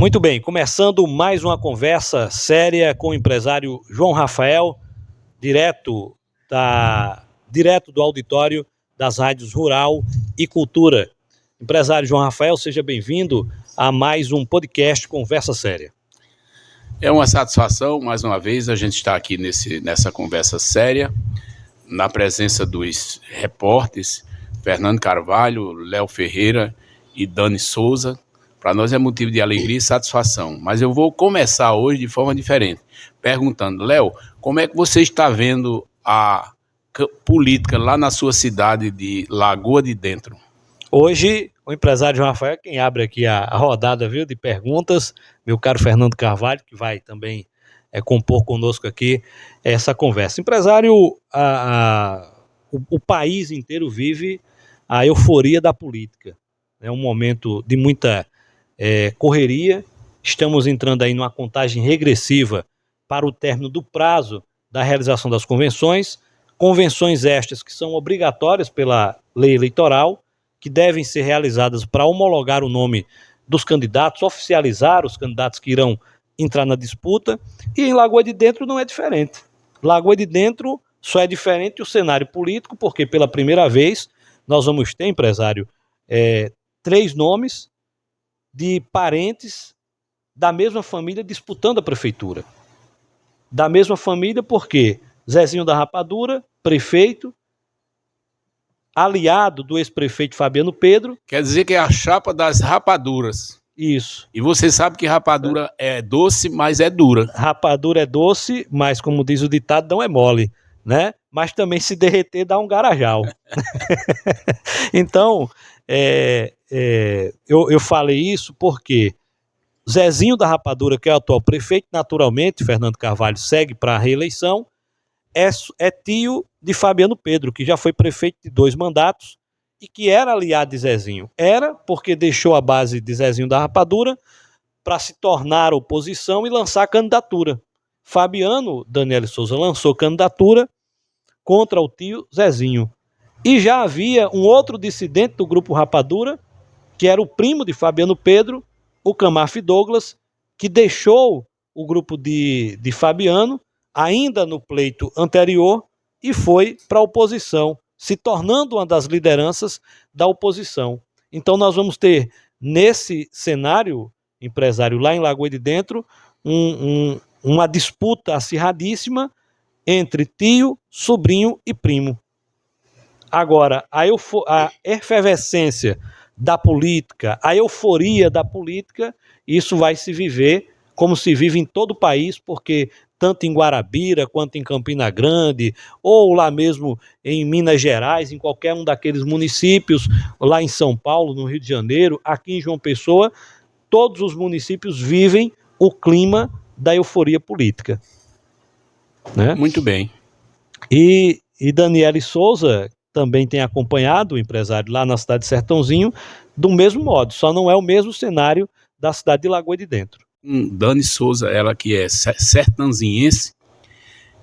Muito bem, começando mais uma conversa séria com o empresário João Rafael, direto do auditório das rádios Rural e Cultura. Empresário João Rafael, seja bem-vindo a mais um podcast Conversa Séria. É uma satisfação, mais uma vez, a gente estar aqui nessa conversa séria, na presença dos repórteres Fernando Carvalho, Léo Ferreira e Dani Souza. Para nós é motivo de alegria e satisfação. Mas eu vou começar hoje de forma diferente, perguntando, Léo, como é que você está vendo a política lá na sua cidade de Lagoa de Dentro? Hoje, o empresário João Rafael, quem abre aqui a rodada, viu, de perguntas, meu caro Fernando Carvalho, que vai também compor conosco aqui essa conversa. Empresário, o país inteiro vive a euforia da política. É um momento de muita correria. Estamos entrando aí numa contagem regressiva para o término do prazo da realização das convenções estas que são obrigatórias pela lei eleitoral, que devem ser realizadas para homologar o nome dos candidatos, oficializar os candidatos que irão entrar na disputa, e em Lagoa de Dentro não é diferente. Lagoa de Dentro só é diferente o cenário político, porque pela primeira vez nós vamos ter, empresário, 3 nomes de parentes da mesma família disputando a prefeitura. Da mesma família porque Zezinho da Rapadura, prefeito, aliado do ex-prefeito Fabiano Pedro. Quer dizer que é a chapa das rapaduras. Isso. E você sabe que rapadura é doce, mas é dura. Rapadura é doce, mas como diz o ditado, não é mole, né? Mas também se derreter dá um garajal. Então, eu falei isso porque Zezinho da Rapadura, que é o atual prefeito, naturalmente, Fernando Carvalho segue para a reeleição, é tio de Fabiano Pedro, que já foi prefeito de 2 mandatos e que era aliado de Zezinho. Era porque deixou a base de Zezinho da Rapadura para se tornar oposição e lançar candidatura. Fabiano, Daniel Souza, lançou candidatura contra o tio Zezinho. E já havia um outro dissidente do grupo Rapadura, que era o primo de Fabiano Pedro, o Camarfe Douglas, que deixou o grupo de Fabiano, ainda no pleito anterior, e foi para a oposição, se tornando uma das lideranças da oposição. Então nós vamos ter, nesse cenário, empresário, lá em Lagoa de Dentro, uma disputa acirradíssima entre tio, sobrinho e primo. Agora, a efervescência da política, a euforia da política, isso vai se viver como se vive em todo o país, porque tanto em Guarabira, quanto em Campina Grande, ou lá mesmo em Minas Gerais, em qualquer um daqueles municípios, lá em São Paulo, no Rio de Janeiro, aqui em João Pessoa, todos os municípios vivem o clima da euforia política. Né? Muito bem. E Daniele Souza também tem acompanhado o empresário lá na cidade de Sertãozinho do mesmo modo, só não é o mesmo cenário da cidade de Lagoa de Dentro. Dani Souza, ela que é sertanzinhense,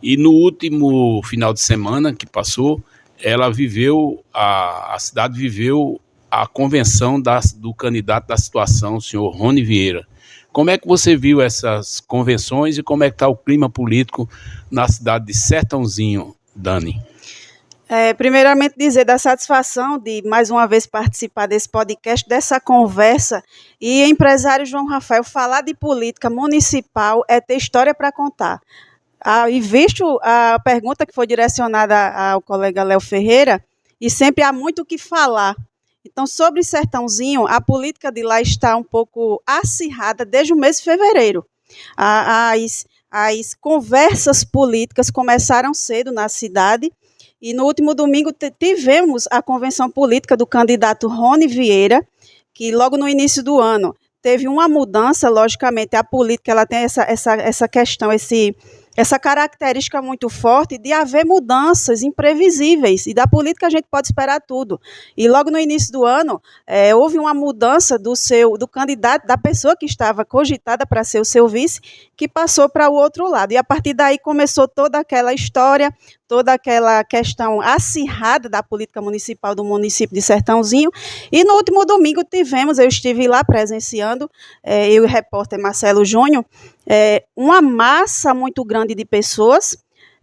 e no último final de semana que passou, ela viveu, a cidade viveu a convenção do candidato da situação, o senhor Rony Vieira. Como é que você viu essas convenções e como é que está o clima político na cidade de Sertãozinho, Dani? Primeiramente dizer da satisfação de mais uma vez participar desse podcast, dessa conversa, e empresário João Rafael, falar de política municipal é ter história para contar. E visto a pergunta que foi direcionada ao colega Léo Ferreira, e sempre há muito o que falar. Então, sobre Sertãozinho, a política de lá está um pouco acirrada desde o mês de fevereiro. As conversas políticas começaram cedo na cidade, e no último domingo tivemos a convenção política do candidato Rony Vieira, que logo no início do ano teve uma mudança. Logicamente, a política ela tem essa questão, essa característica muito forte de haver mudanças imprevisíveis, e da política a gente pode esperar tudo. E logo no início do ano, houve uma mudança do candidato, da pessoa que estava cogitada para ser o seu vice, que passou para o outro lado. E a partir daí começou toda aquela história, toda aquela questão acirrada da política municipal do município de Sertãozinho. E no último domingo eu estive lá presenciando, eu e o repórter Marcelo Júnior, uma massa muito grande de pessoas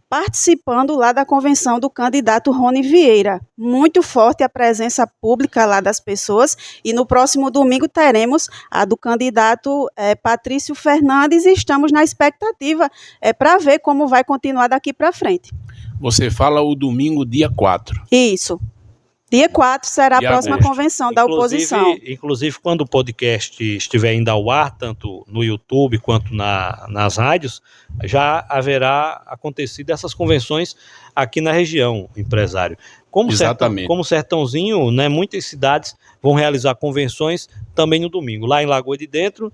participando lá da convenção do candidato Rony Vieira. Muito forte a presença pública lá das pessoas, e no próximo domingo teremos a do candidato Patrício Fernandes, e estamos na expectativa para ver como vai continuar daqui para frente. Você fala o domingo, dia 4. Isso. Dia 4 será a próxima agosto. convenção da oposição. Inclusive, quando o podcast estiver indo ao ar, tanto no YouTube quanto nas rádios, já haverá acontecido essas convenções aqui na região, empresário. Exatamente. Como Sertãozinho, né, muitas cidades vão realizar convenções também no domingo. Lá em Lagoa de Dentro,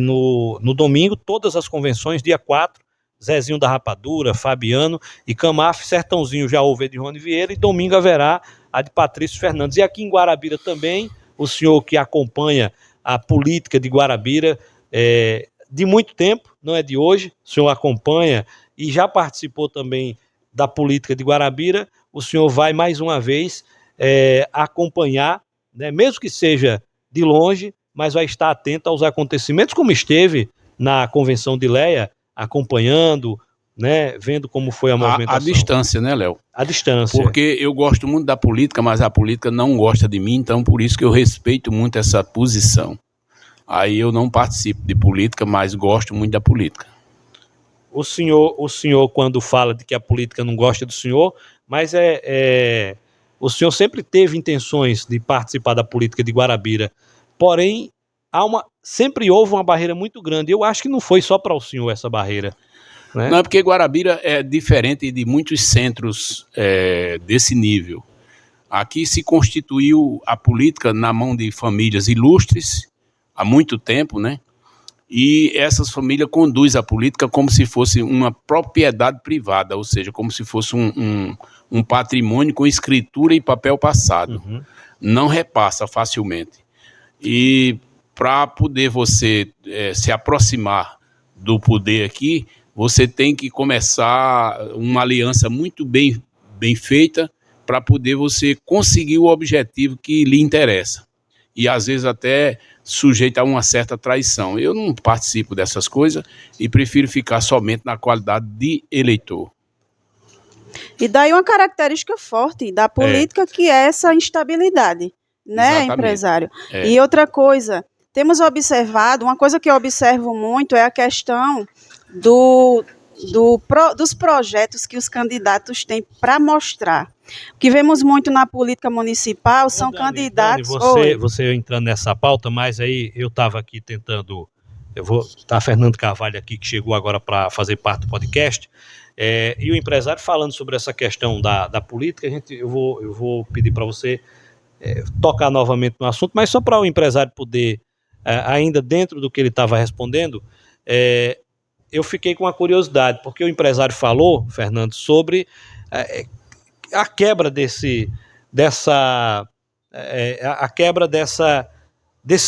no domingo, todas as convenções, dia 4, Zezinho da Rapadura, Fabiano e Camaf. Sertãozinho já houve de Rony Vieira, e domingo haverá a de Patrício Fernandes. E aqui em Guarabira também, o senhor que acompanha a política de Guarabira de muito tempo, não é de hoje, o senhor acompanha e já participou também da política de Guarabira, o senhor vai mais uma vez acompanhar, né, mesmo que seja de longe, mas vai estar atento aos acontecimentos, como esteve na convenção de Leia, acompanhando, né, vendo como foi a movimentação. A distância, né, Léo? A distância. Porque eu gosto muito da política, mas a política não gosta de mim, então por isso que eu respeito muito essa posição. Aí eu não participo de política, mas gosto muito da política. O senhor quando fala de que a política não gosta do senhor, mas o senhor sempre teve intenções de participar da política de Guarabira, porém sempre houve uma barreira muito grande. Eu acho que não foi só para o senhor essa barreira, né? Não, é porque Guarabira é diferente de muitos centros desse nível. Aqui se constituiu a política na mão de famílias ilustres há muito tempo, né? E essas famílias conduzem a política como se fosse uma propriedade privada, ou seja, como se fosse um patrimônio com escritura e papel passado. Uhum. Não repassa facilmente. E para poder você se aproximar do poder aqui, você tem que começar uma aliança muito bem feita para poder você conseguir o objetivo que lhe interessa. E às vezes até sujeito a uma certa traição. Eu não participo dessas coisas e prefiro ficar somente na qualidade de eleitor. E daí uma característica forte da política, que é essa instabilidade, né, Exatamente. Empresário? E outra coisa, temos observado, uma coisa que eu observo muito é a questão dos projetos que os candidatos têm para mostrar. O que vemos muito na política municipal são candidatos... Você entrando nessa pauta, mas aí eu estava aqui tentando... Tá Fernando Carvalho aqui, que chegou agora para fazer parte do podcast, e o empresário falando sobre essa questão da política. Eu vou pedir para você tocar novamente no assunto, mas só para o empresário poder, ainda dentro do que ele estava respondendo, eu fiquei com uma curiosidade, porque o empresário falou, Fernando, sobre a quebra desse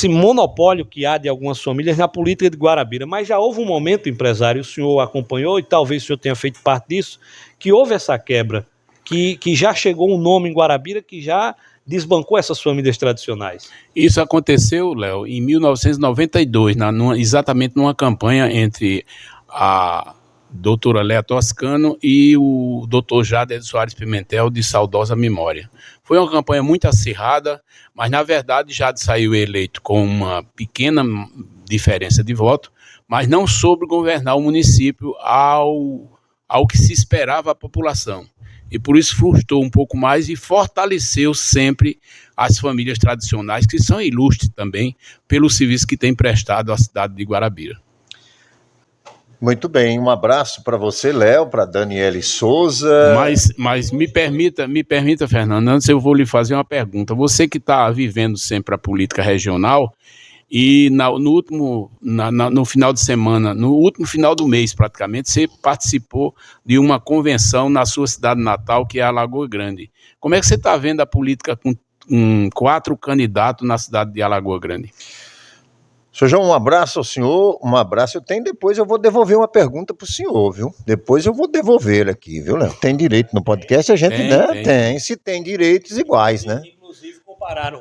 monopólio que há de algumas famílias na política de Guarabira. Mas já houve um momento, empresário, o senhor acompanhou, e talvez o senhor tenha feito parte disso, que houve essa quebra, que já chegou um nome em Guarabira que já desbancou essas famílias tradicionais. Isso aconteceu, Léo, em 1992, exatamente numa campanha entre a doutora Léa Toscano e o doutor Jader Soares Pimentel, de saudosa memória. Foi uma campanha muito acirrada, mas na verdade Jader saiu eleito com uma pequena diferença de voto, mas não soube governar o município ao que se esperava a população. E por isso frustrou um pouco mais e fortaleceu sempre as famílias tradicionais, que são ilustres também pelo serviço que tem prestado à cidade de Guarabira. Muito bem, um abraço para você, Léo, para Daniele Souza. Mas me permita, Fernando, antes eu vou lhe fazer uma pergunta. Você que está vivendo sempre a política regional, e no final de semana, no último final do mês praticamente, você participou de uma convenção na sua cidade natal, que é a Alagoa Grande. Como é que você está vendo a política com 4 candidatos na cidade de Alagoa Grande? Seu João, um abraço ao senhor, um abraço. Depois eu vou devolver uma pergunta para o senhor, viu? Depois eu vou devolver aqui, viu, Léo? Tem direito no podcast, a gente tem. Se tem direitos iguais, né? Inclusive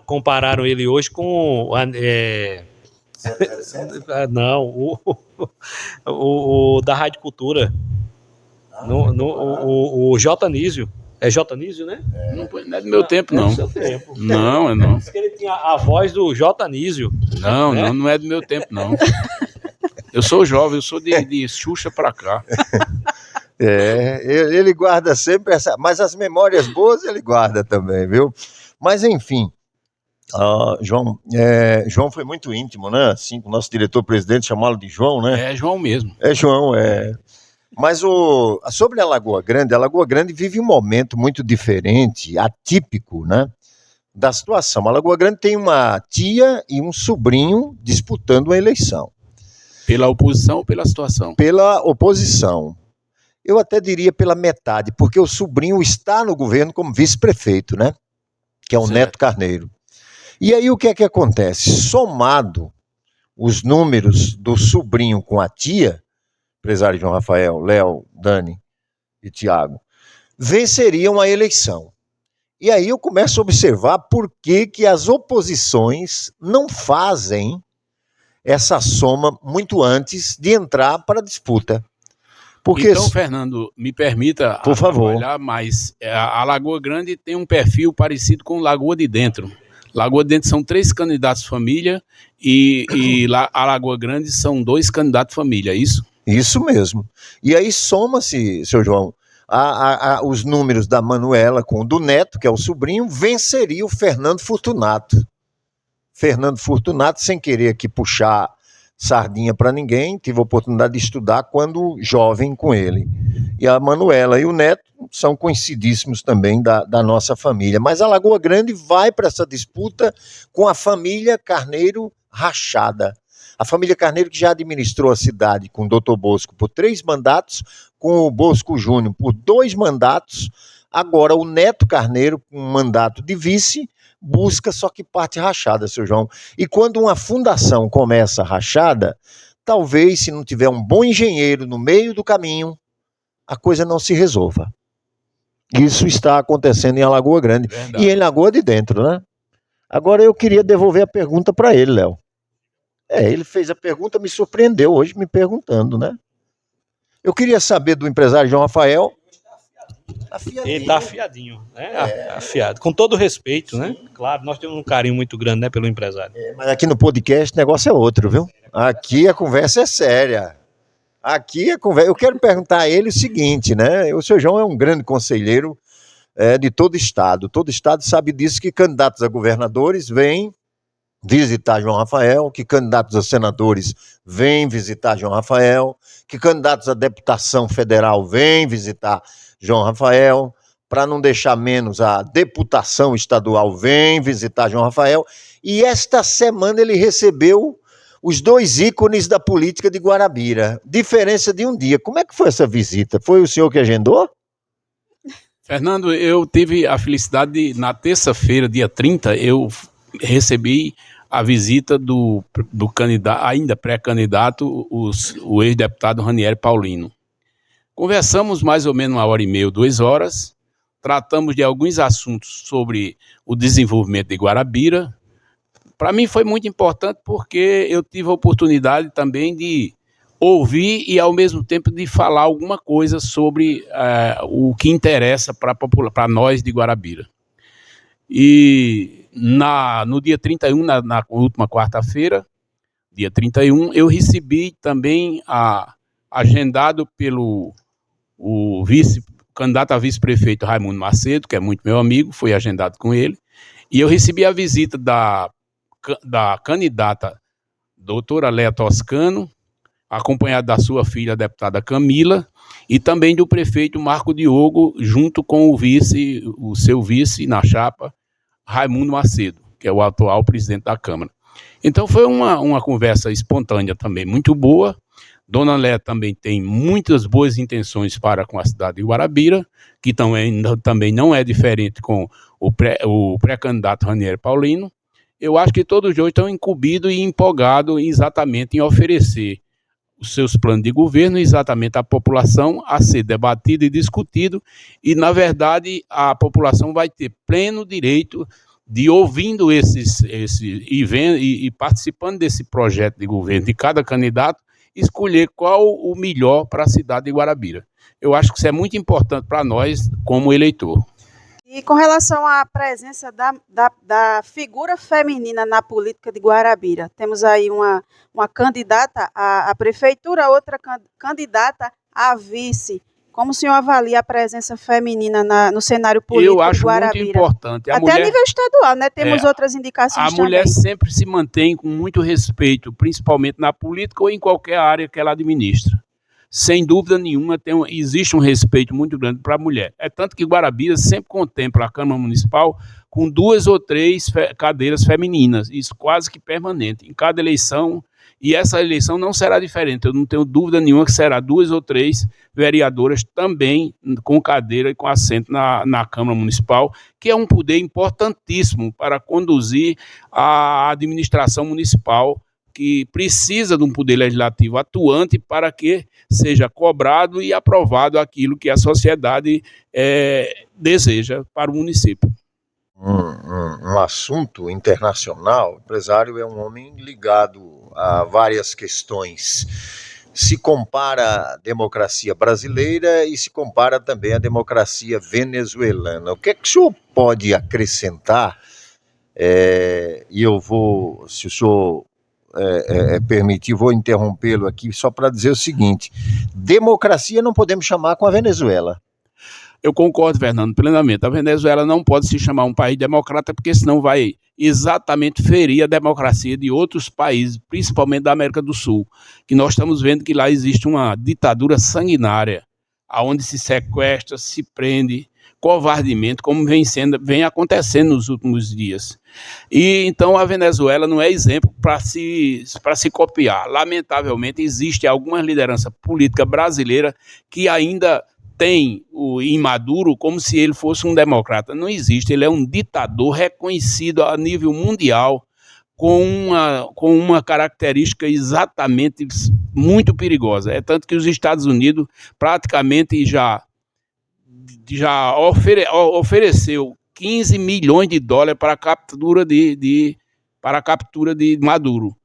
compararam ele hoje com não, o da Rádio Cultura, o J. Nísio. É J. Nísio, né? Não é do meu tempo, não. É do seu tempo. Não. Diz que ele tinha a voz do J. Nísio. Não é do meu tempo, não. Eu sou jovem, eu sou de Xuxa pra cá. Ele guarda sempre mas as memórias boas ele guarda também, viu? Mas enfim, João foi muito íntimo, né? Assim, o nosso diretor-presidente chamá-lo de João, né? É João mesmo. É João. Mas sobre a Lagoa Grande vive um momento muito diferente, atípico, né, da situação. A Lagoa Grande tem uma tia e um sobrinho disputando a eleição. Pela oposição ou pela situação? Pela oposição. Eu até diria pela metade, porque o sobrinho está no governo como vice-prefeito, né, que é o Neto Carneiro. E aí o que é que acontece? Somado os números do sobrinho com a tia, empresário João Rafael, Léo, Dani e Tiago, venceriam a eleição. E aí eu começo a observar por que as oposições não fazem essa soma muito antes de entrar para a disputa. Porque, então, Fernando, me permita por favor, olhar mais. A Lagoa Grande tem um perfil parecido com Lagoa de Dentro. Lagoa de Dentro são 3 candidatos família e a Lagoa Grande são 2 candidatos família, é isso? Isso mesmo. E aí soma-se, seu João, os números da Manuela com o do Neto, que é o sobrinho, venceria o Fernando Fortunato. Fernando Fortunato, sem querer aqui puxar sardinha para ninguém, tive a oportunidade de estudar quando jovem com ele. E a Manuela e o Neto são conhecidíssimos também da nossa família. Mas a Lagoa Grande vai para essa disputa com a família Carneiro rachada. A família Carneiro que já administrou a cidade com o Dr. Bosco por 3 mandatos, com o Bosco Júnior por 2 mandatos, agora o Neto Carneiro, com um mandato de vice, busca só que parte rachada, seu João. E quando uma fundação começa rachada, talvez, se não tiver um bom engenheiro no meio do caminho, a coisa não se resolva. Isso está acontecendo em Alagoa Grande. Verdade. E em Lagoa de Dentro, né? Agora eu queria devolver a pergunta para ele, Léo. Ele fez a pergunta, me surpreendeu hoje me perguntando, né? Eu queria saber do empresário João Rafael. Ele está afiadinho, né? Afiado. Com todo respeito, né? Claro, nós temos um carinho muito grande, né, pelo empresário. Mas aqui no podcast o negócio é outro, viu? Aqui a conversa é séria. Eu quero perguntar a ele o seguinte, né? O seu João é um grande conselheiro de todo estado. Todo estado sabe disso, que candidatos a governadores vêm visitar João Rafael, que candidatos a senadores vêm visitar João Rafael, que candidatos a deputação federal vêm visitar João Rafael, para não deixar menos, a deputação estadual vem visitar João Rafael, e esta semana ele recebeu os 2 ícones da política de Guarabira, diferença de um dia. Como é que foi essa visita? Foi o senhor que agendou? Fernando, eu tive a felicidade de, na terça-feira, dia 30, eu recebi a visita do candidato, ainda pré-candidato, o ex-deputado Ranieri Paulino. Conversamos mais ou menos 1h30, 2 horas, tratamos de alguns assuntos sobre o desenvolvimento de Guarabira. Para mim foi muito importante porque eu tive a oportunidade também de ouvir e ao mesmo tempo de falar alguma coisa sobre o que interessa para nós de Guarabira. E no dia 31, na última quarta-feira, dia 31, eu recebi também agendado pelo candidato a vice-prefeito Raimundo Macedo, que é muito meu amigo, foi agendado com ele, e eu recebi a visita da candidata doutora Léa Toscano, acompanhada da sua filha, a deputada Camila, e também do prefeito Marco Diogo, junto com o seu vice na chapa, Raimundo Macedo, que é o atual presidente da Câmara. Então foi uma conversa espontânea também, muito boa. Dona Léa também tem muitas boas intenções para com a cidade de Guarabira, que também não é diferente com o pré-candidato Ranieri Paulino. Eu acho que todos hoje estão incumbidos e empolgados exatamente em oferecer os seus planos de governo exatamente à população a ser debatido e discutido, e, na verdade, a população vai ter pleno direito de, ouvindo e participando desse projeto de governo de cada candidato, escolher qual o melhor para a cidade de Guarabira. Eu acho que isso é muito importante para nós como eleitor. E com relação à presença da figura feminina na política de Guarabira, temos aí uma candidata à prefeitura, outra candidata à vice. Como o senhor avalia a presença feminina no cenário político Eu acho de Guarabira? muito importante. Até a nível estadual, né? Temos outras indicações também. A mulher sempre se mantém com muito respeito, principalmente na política ou em qualquer área que ela administra. Sem dúvida nenhuma, existe um respeito muito grande para a mulher. É tanto que Guarabira sempre contempla a Câmara Municipal com 2 ou 3 cadeiras femininas, isso quase que permanente, em cada eleição, e essa eleição não será diferente. Eu não tenho dúvida nenhuma que será 2 ou 3 vereadoras também com cadeira e com assento na Câmara Municipal, que é um poder importantíssimo para conduzir a administração municipal, que precisa de um poder legislativo atuante para que seja cobrado e aprovado aquilo que a sociedade deseja para o município. Um assunto internacional, o empresário é um homem ligado a várias questões. Se compara a democracia brasileira e se compara também a democracia venezuelana. O que é que o senhor pode acrescentar? E eu vou, se o senhor permitir, vou interrompê-lo aqui só para dizer o seguinte: democracia não podemos chamar com a Venezuela. Eu concordo, Fernando, plenamente. A Venezuela não pode se chamar um país democrata, porque senão vai exatamente ferir a democracia de outros países, principalmente da América do Sul, que nós estamos vendo que lá existe uma ditadura sanguinária, onde se sequestra, se prende covardemente, como vem acontecendo nos últimos dias. E então a Venezuela não é exemplo para se copiar. Lamentavelmente, existe alguma liderança política brasileira que ainda tem em Maduro como se ele fosse um democrata. Não existe, ele é um ditador reconhecido a nível mundial, com uma característica exatamente muito perigosa. É tanto que os Estados Unidos praticamente já ofereceu 15 milhões de dólares para a captura de Maduro,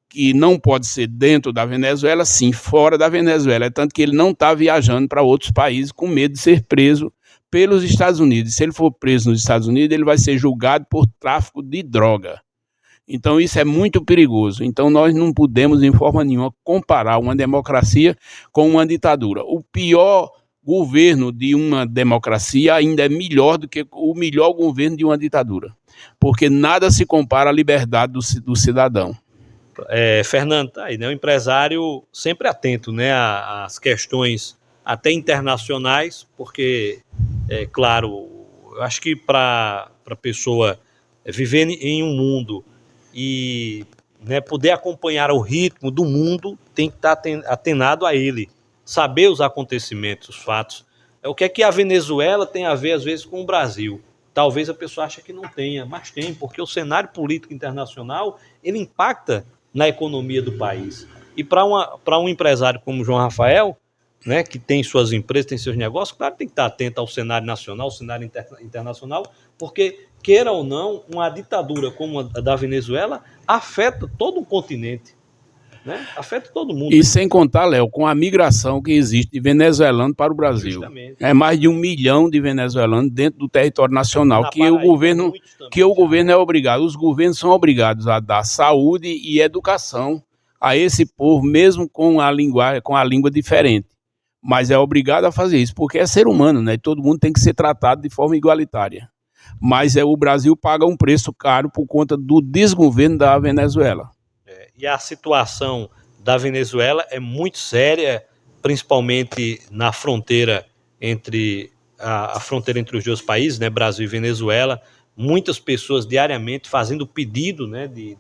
que não pode ser dentro da Venezuela, sim, fora da Venezuela. É tanto que ele não está viajando para outros países com medo de ser preso pelos Estados Unidos. Se ele for preso nos Estados Unidos, ele vai ser julgado por tráfico de droga. Então isso é muito perigoso. Então nós não podemos, de forma nenhuma, comparar uma democracia com uma ditadura. O pior governo de uma democracia ainda é melhor do que o melhor governo de uma ditadura, porque nada se compara à liberdade do cidadão. Fernando, tá aí, né? O empresário sempre atento, né, às questões até internacionais, porque, claro, eu acho que para a pessoa viver em um mundo e, né, poder acompanhar o ritmo do mundo, tem que estar atenado a ele, saber os acontecimentos, os fatos. O que é que a Venezuela tem a ver, às vezes, com o Brasil? Talvez a pessoa ache que não tenha, mas tem, porque o cenário político internacional, ele impacta na economia do país. E para um empresário como João Rafael, né, que tem suas empresas, tem seus negócios, claro, tem que estar atento ao cenário nacional, ao cenário internacional, porque, queira ou não, uma ditadura como a da Venezuela afeta todo o continente, né? Afeta todo mundo. E sem contar, Léo, com a migração que existe de venezuelano para o Brasil. Justamente. É mais de 1 milhão de venezuelanos dentro do território nacional, que o governo é obrigado, os governos são obrigados a dar saúde e educação a esse povo, mesmo com a língua diferente. Mas é obrigado a fazer isso, porque é ser humano, né? Todo mundo tem que ser tratado de forma igualitária. Mas o Brasil paga um preço caro por conta do desgoverno da Venezuela. E a situação da Venezuela é muito séria, principalmente na fronteira entre a fronteira entre os dois países, né, Brasil e Venezuela. Muitas pessoas diariamente fazendo pedido, né, de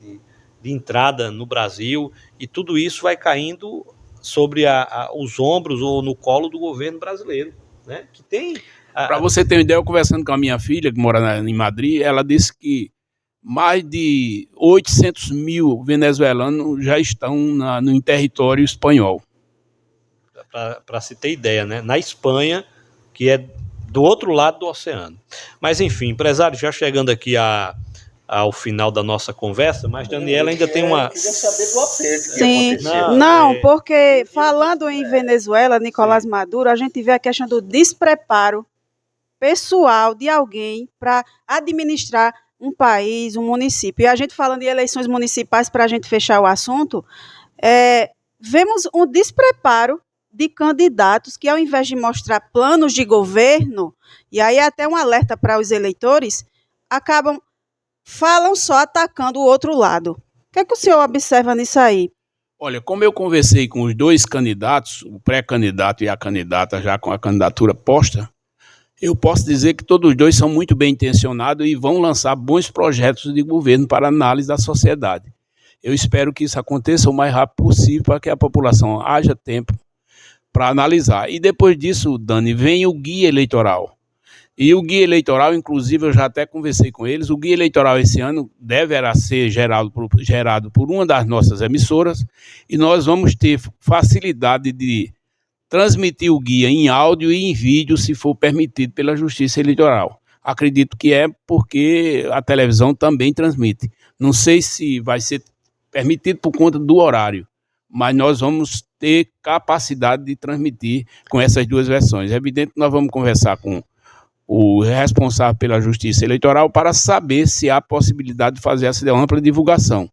entrada no Brasil, e tudo isso vai caindo sobre os ombros ou no colo do governo brasileiro, né, que tem... Para você ter uma ideia, eu conversando com a minha filha, que mora em Madrid, ela disse que mais de 800 mil venezuelanos já estão no território espanhol. Para se ter ideia, né? Na Espanha, que é do outro lado do oceano. Mas enfim, empresário, já chegando aqui ao final da nossa conversa, mas Daniela ainda tem uma... Queria saber do aperto que Sim, aconteceu. não, porque falando em Venezuela, Nicolás Maduro, a gente vê a questão do despreparo pessoal de alguém para administrar um país, um município. E a gente falando de eleições municipais, para a gente fechar o assunto, vemos um despreparo de candidatos que, ao invés de mostrar planos de governo, e aí até um alerta para os eleitores, falam só atacando o outro lado. O que é que o senhor observa nisso aí? Olha, como eu conversei com os dois candidatos, o pré-candidato e a candidata já com a candidatura posta, eu posso dizer que todos os dois são muito bem intencionados e vão lançar bons projetos de governo para análise da sociedade. Eu espero que isso aconteça o mais rápido possível para que a população haja tempo para analisar. E depois disso, Dani, vem o guia eleitoral. E o guia eleitoral, inclusive, eu já até conversei com eles, o guia eleitoral esse ano deverá ser gerado por uma das nossas emissoras e nós vamos ter facilidade de transmitir o guia em áudio e em vídeo, se for permitido pela Justiça Eleitoral. Acredito que é porque a televisão também transmite. Não sei se vai ser permitido por conta do horário, mas nós vamos ter capacidade de transmitir com essas duas versões. É evidente que nós vamos conversar com o responsável pela Justiça Eleitoral para saber se há possibilidade de fazer essa ampla divulgação,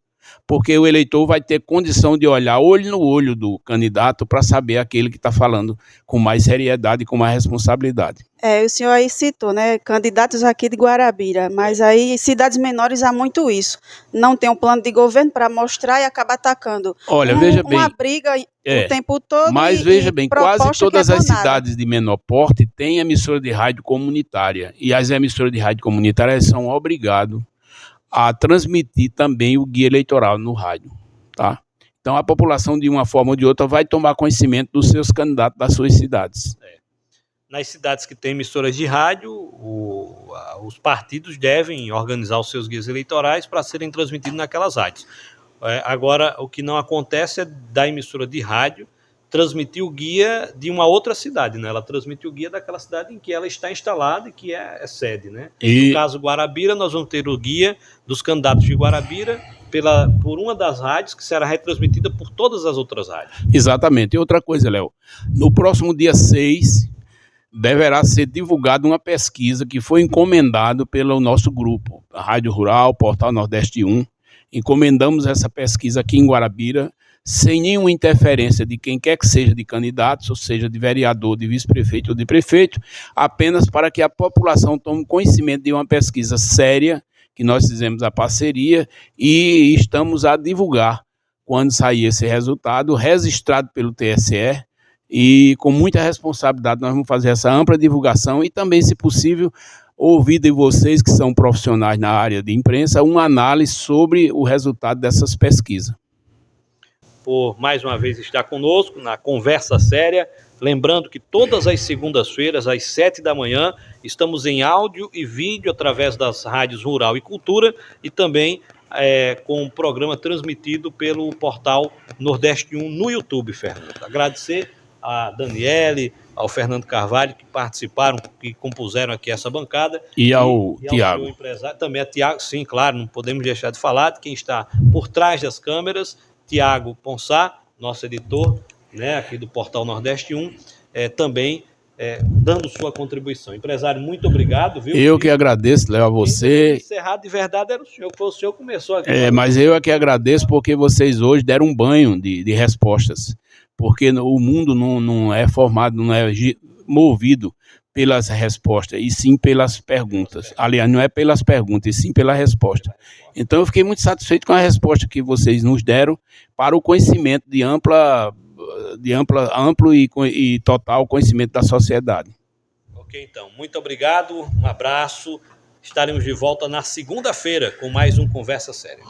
porque o eleitor vai ter condição de olhar olho no olho do candidato para saber aquele que está falando com mais seriedade e com mais responsabilidade. O senhor aí citou, né, candidatos aqui de Guarabira, mas aí em cidades menores há muito isso. Não tem um plano de governo para mostrar e acaba atacando. Olha, veja bem, uma briga o tempo todo. Mas veja bem, quase todas as nada. cidades de menor porte têm emissora de rádio comunitária e as emissoras de rádio comunitárias são obrigadas a transmitir também o guia eleitoral no rádio, tá? Então a população de uma forma ou de outra vai tomar conhecimento dos seus candidatos das suas cidades. Nas cidades que têm emissoras de rádio, os partidos devem organizar os seus guias eleitorais para serem transmitidos naquelas rádios. Agora, o que não acontece é da emissora de rádio transmitir o guia de uma outra cidade, né? Ela transmite o guia daquela cidade em que ela está instalada e que é sede, né? No caso Guarabira, nós vamos ter o guia dos candidatos de Guarabira por uma das rádios que será retransmitida por todas as outras rádios. Exatamente. E outra coisa, Léo, no próximo dia 6 deverá ser divulgada uma pesquisa que foi encomendada pelo nosso grupo, a Rádio Rural, Portal Nordeste 1. Encomendamos essa pesquisa aqui em Guarabira, sem nenhuma interferência de quem quer que seja de candidatos, ou seja, de vereador, de vice-prefeito ou de prefeito, apenas para que a população tome conhecimento de uma pesquisa séria, que nós fizemos a parceria e estamos a divulgar quando sair esse resultado, registrado pelo TSE, e com muita responsabilidade nós vamos fazer essa ampla divulgação e também, se possível, ouvir de vocês que são profissionais na área de imprensa, uma análise sobre o resultado dessas pesquisas. Por mais uma vez estar conosco na Conversa Séria, lembrando que todas as segundas-feiras, às 7 da manhã, estamos em áudio e vídeo através das rádios Rural e Cultura e também com um programa transmitido pelo portal Nordeste 1 no YouTube, Fernando. Agradecer a Daniele, ao Fernando Carvalho, que participaram, que compuseram aqui essa bancada. E ao Tiago. Também a Tiago, sim, claro, não podemos deixar de falar de quem está por trás das câmeras, Tiago Ponsá, nosso editor, né, aqui do Portal Nordeste 1, também dando sua contribuição. Empresário, muito obrigado, viu? Eu que agradeço, Léo, a você. Encerrado de verdade era o senhor, foi o senhor que começou aqui. Mas eu é que agradeço porque vocês hoje deram um banho de respostas, porque o mundo não é formado, não é movido pelas respostas, e sim pelas perguntas. Aliás, não é pelas perguntas, e sim pela resposta. Então eu fiquei muito satisfeito com a resposta que vocês nos deram para o conhecimento amplo e total conhecimento da sociedade. Ok, então, muito obrigado, um abraço, estaremos de volta na segunda-feira com mais um Conversa Séria.